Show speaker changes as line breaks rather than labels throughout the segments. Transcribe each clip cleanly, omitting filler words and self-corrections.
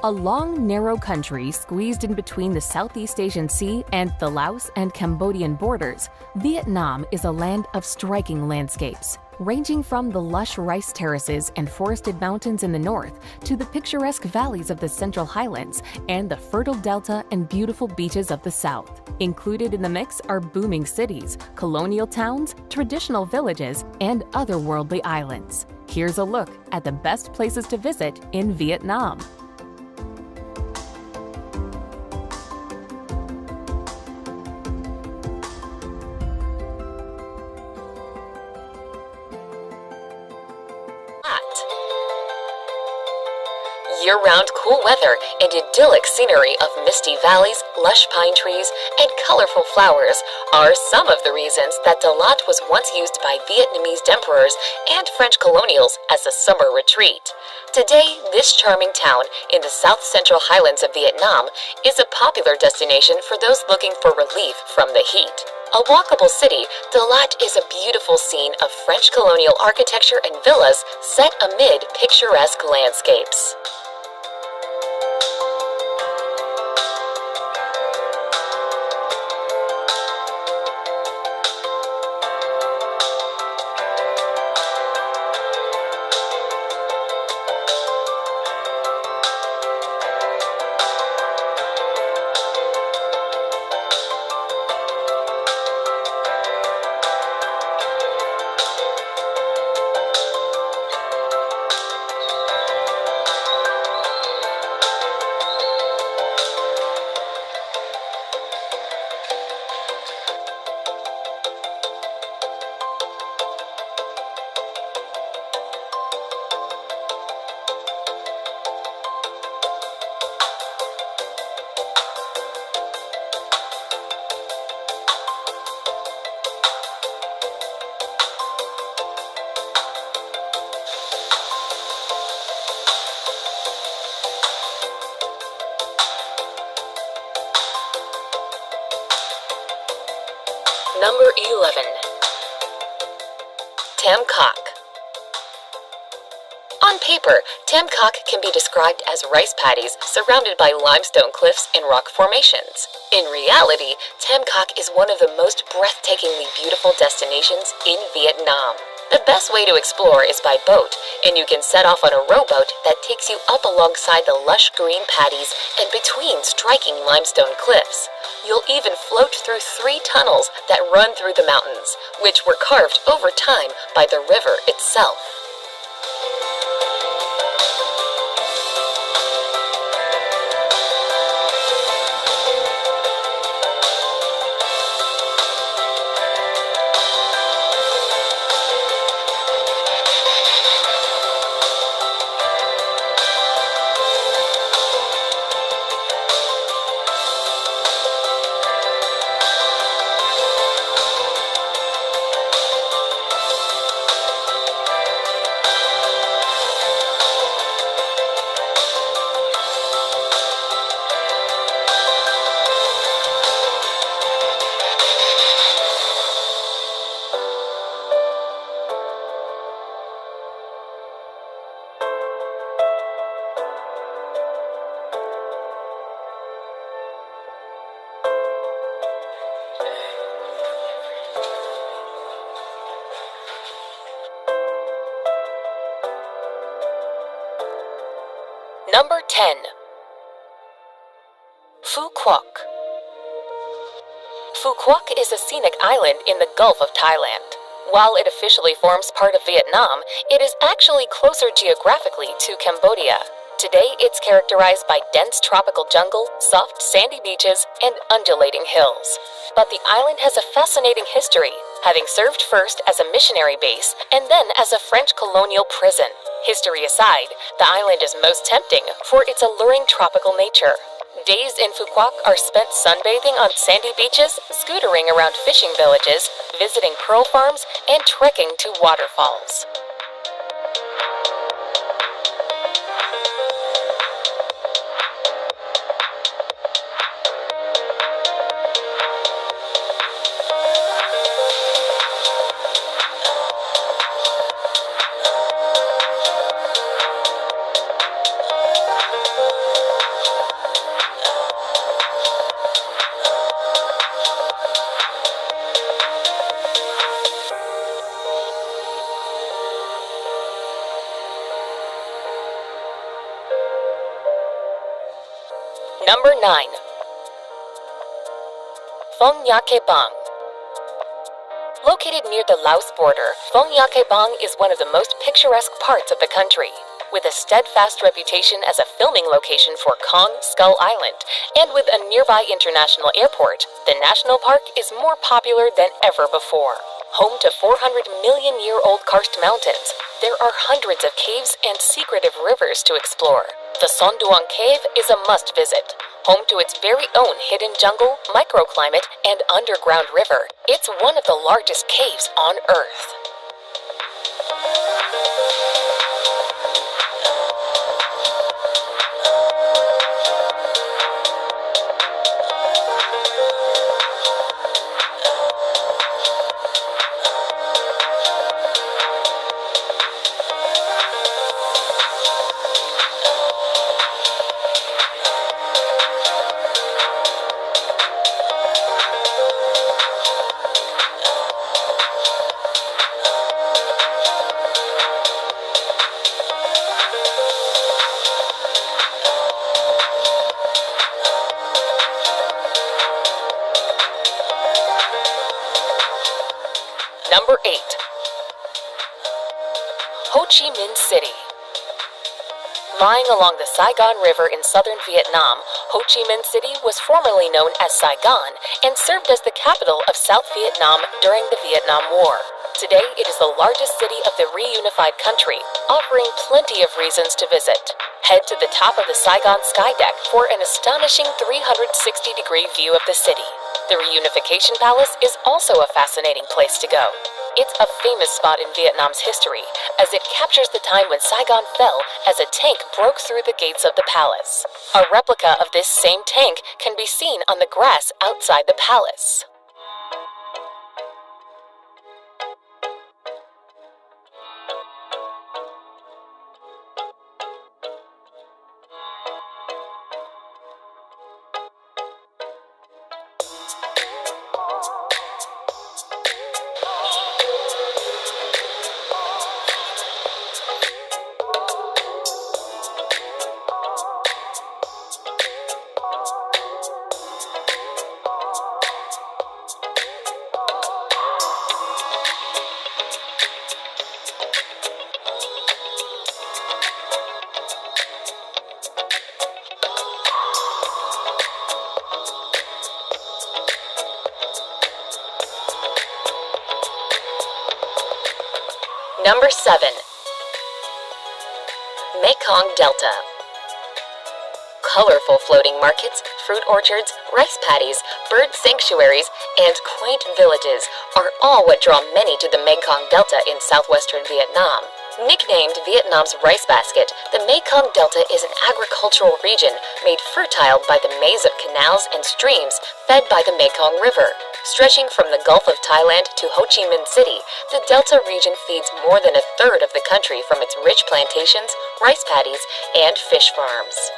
A long, narrow country squeezed in between the Southeast Asian Sea and the Laos and Cambodian borders, Vietnam is a land of striking landscapes, ranging from the lush rice terraces and forested mountains in the north to the picturesque valleys of the Central Highlands and the fertile delta and beautiful beaches of the south. Included in the mix are booming cities, colonial towns, traditional villages, and otherworldly islands. Here's a look at the best places to visit in Vietnam.
Year-round cool weather and idyllic scenery of misty valleys, lush pine trees, and colorful flowers are some of the reasons that Dalat was once used by Vietnamese emperors and French colonials as a summer retreat. Today, this charming town in the south-central highlands of Vietnam is a popular destination for those looking for relief from the heat. A walkable city, Dalat is a beautiful scene of French colonial architecture and villas set amid picturesque landscapes. Number 11. Tam Coc. On paper, Tam Coc can be described as rice paddies surrounded by limestone cliffs and rock formations. In reality, Tam Coc is one of the most breathtakingly beautiful destinations in Vietnam. The best way to explore is by boat, and you can set off on a rowboat that takes you up alongside the lush green paddies and between striking limestone cliffs. You'll even float through 3 tunnels that run through the mountains, which were carved over time by the river itself. Number 10. Phu Quoc. Phu Quoc is a scenic island in the Gulf of Thailand. While it officially forms part of Vietnam, it is actually closer geographically to Cambodia. Today, it's characterized by dense tropical jungle, soft sandy beaches, and undulating hills. But the island has a fascinating history, having served first as a missionary base and then as a French colonial prison. History aside, the island is most tempting for its alluring tropical nature. Days in Phu Quoc are spent sunbathing on sandy beaches, scootering around fishing villages, visiting pearl farms, and trekking to waterfalls. Number 9. Phong Nha Ke Bang. Located near the Laos border, Phong Nha Ke Bang is one of the most picturesque parts of the country. With a steadfast reputation as a filming location for Kong Skull Island, and with a nearby international airport, the national park is more popular than ever before. Home to 400-million-year-old karst mountains, there are hundreds of caves and secretive rivers to explore. The Son Duong Cave is a must-visit. Home to its very own hidden jungle, microclimate, and underground river, it's one of the largest caves on Earth. Number 8. Ho Chi Minh City. Lying along the Saigon River in southern Vietnam, Ho Chi Minh City was formerly known as Saigon and served as the capital of South Vietnam during the Vietnam War. Today, it is the largest city of the reunified country, offering plenty of reasons to visit. Head to the top of the Saigon Sky Deck for an astonishing 360-degree view of the city. The Reunification Palace is also a fascinating place to go. It's a famous spot in Vietnam's history, as it captures the time when Saigon fell as a tank broke through the gates of the palace. A replica of this same tank can be seen on the grass outside the palace. Number 7. Mekong Delta. Colorful floating markets, fruit orchards, rice paddies, bird sanctuaries, and quaint villages are all what draw many to the Mekong Delta in southwestern Vietnam. Nicknamed Vietnam's rice basket, the Mekong Delta is an agricultural region made fertile by the maze of canals and streams fed by the Mekong River. Stretching from the Gulf of Thailand to Ho Chi Minh City, the Delta region feeds more than a third of the country from its rich plantations, rice paddies, and fish farms.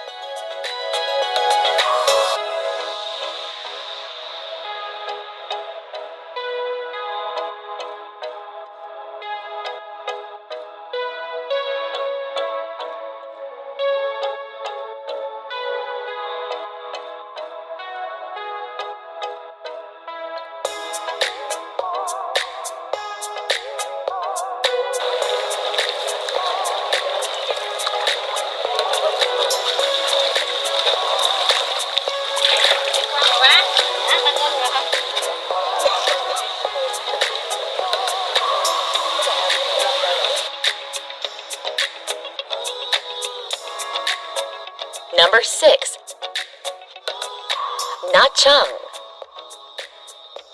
Number 6. Nha Trang.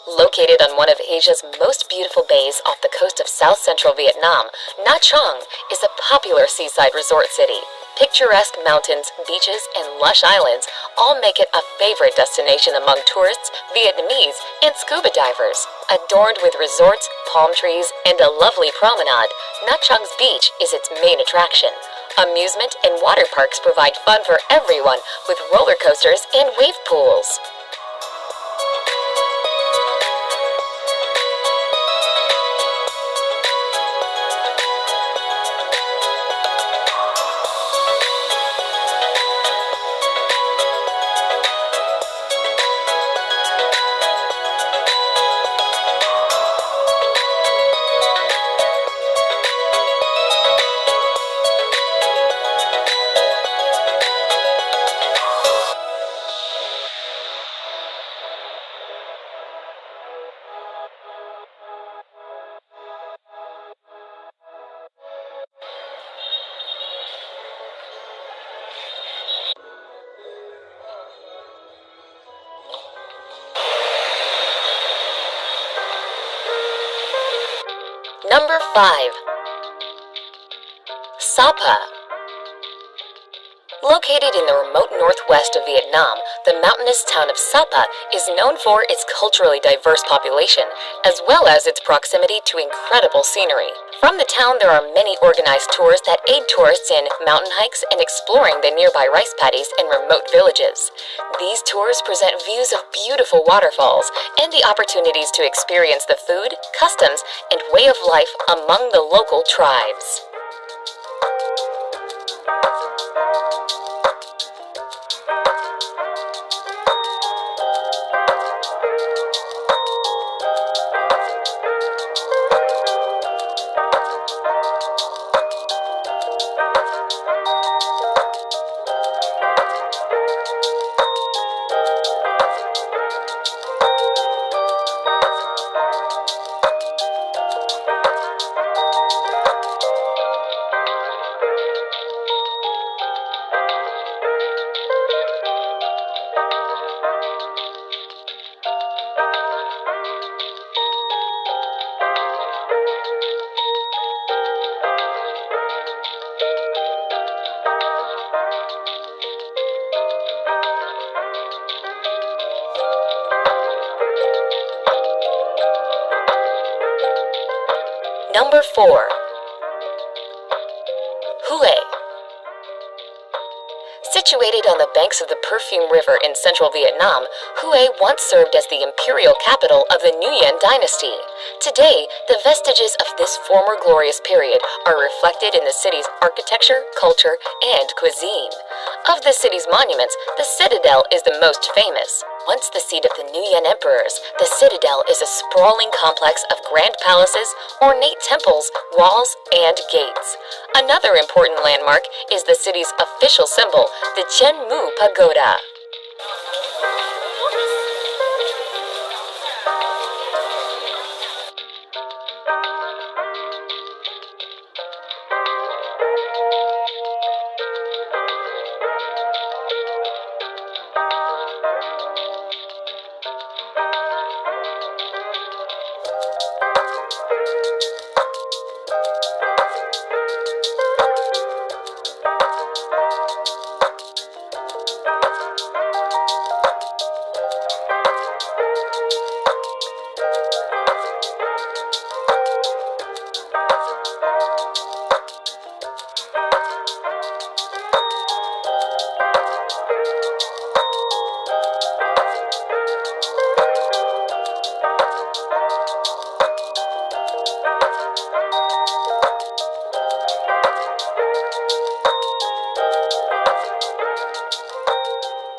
Located on one of Asia's most beautiful bays off the coast of south-central Vietnam, Nha Trang is a popular seaside resort city. Picturesque mountains, beaches, and lush islands all make it a favorite destination among tourists, Vietnamese, and scuba divers. Adorned with resorts, palm trees, and a lovely promenade, Nha Trang's beach is its main attraction. Amusement and water parks provide fun for everyone with roller coasters and wave pools. Number 5. Sapa. Located in the remote northwest of Vietnam, the mountainous town of Sapa is known for its culturally diverse population, as well as its proximity to incredible scenery. From the town, there are many organized tours that aid tourists in mountain hikes and exploring the nearby rice paddies and remote villages. These tours present views of beautiful waterfalls and the opportunities to experience the food, customs, and way of life among the local tribes. Number 4. Hue. Situated on the banks of the Perfume River in central Vietnam, Hue once served as the imperial capital of the Nguyen dynasty. Today, the vestiges of this former glorious period are reflected in the city's architecture, culture, and cuisine. Of the city's monuments, the Citadel is the most famous. Once the seat of the Nguyen emperors, the Citadel is a sprawling complex of grand palaces, ornate temples, walls, and gates. Another important landmark is the city's official symbol, the Chien Mu Pagoda.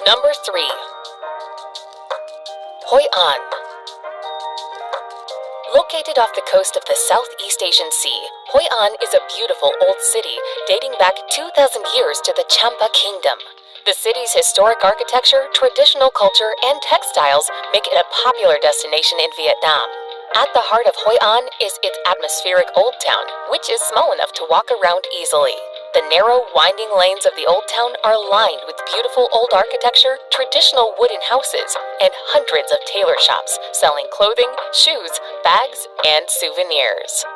Number 3. Hoi An. Located off the coast of the Southeast Asian Sea, Hoi An is a beautiful old city dating back 2,000 years to the Champa Kingdom. The city's historic architecture, traditional culture, and textiles make it a popular destination in Vietnam. At the heart of Hoi An is its atmospheric old town, which is small enough to walk around easily. The narrow, winding lanes of the old town are lined with beautiful old architecture, traditional wooden houses, and hundreds of tailor shops selling clothing, shoes, bags, and souvenirs.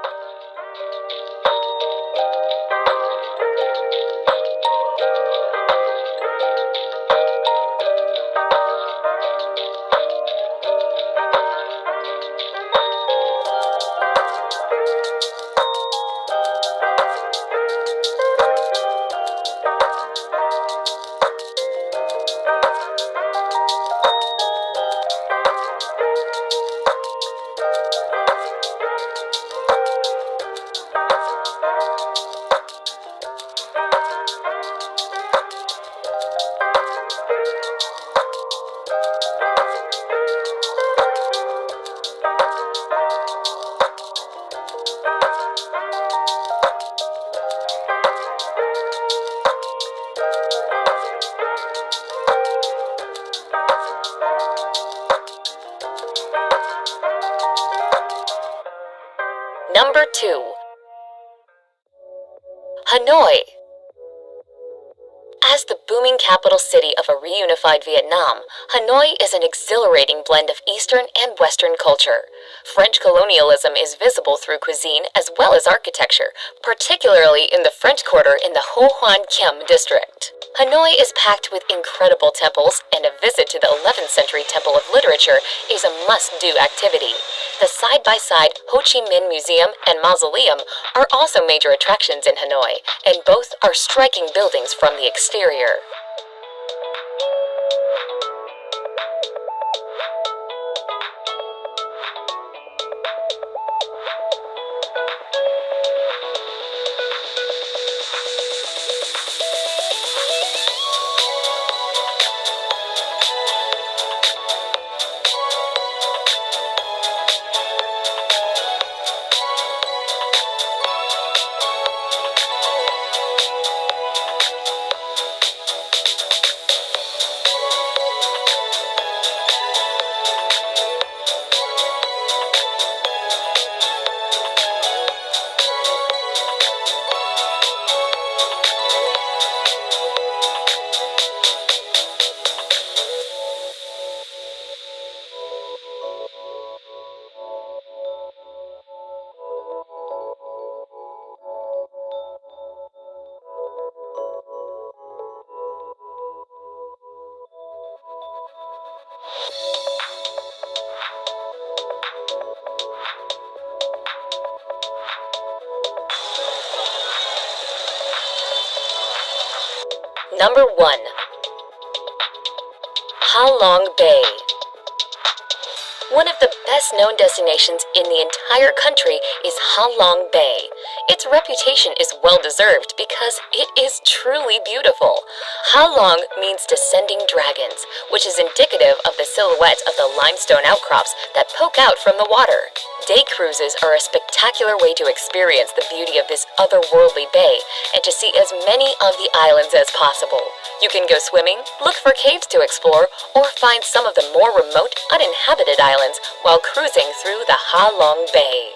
Number 2. Hanoi. As the booming capital city of a reunified Vietnam, Hanoi is an exhilarating blend of Eastern and Western culture. French colonialism is visible through cuisine as well as architecture, particularly in the French Quarter in the Ho Hoan Kiem district. Hanoi is packed with incredible temples, and a visit to the 11th century Temple of Literature is a must-do activity. The side-by-side Ho Chi Minh Museum and Mausoleum are also major attractions in Hanoi, and both are striking buildings from the exterior. Number 1. Ha Long Bay. One of the best-known destinations in the entire country is Ha Long Bay. Its reputation is well-deserved because it is truly beautiful. Ha Long means descending dragons, which is indicative of the silhouette of the limestone outcrops that poke out from the water. Day cruises are a spectacular way to experience the beauty of this otherworldly bay and to see as many of the islands as possible. You can go swimming, look for caves to explore, or find some of the more remote, uninhabited islands while cruising through the Ha Long Bay.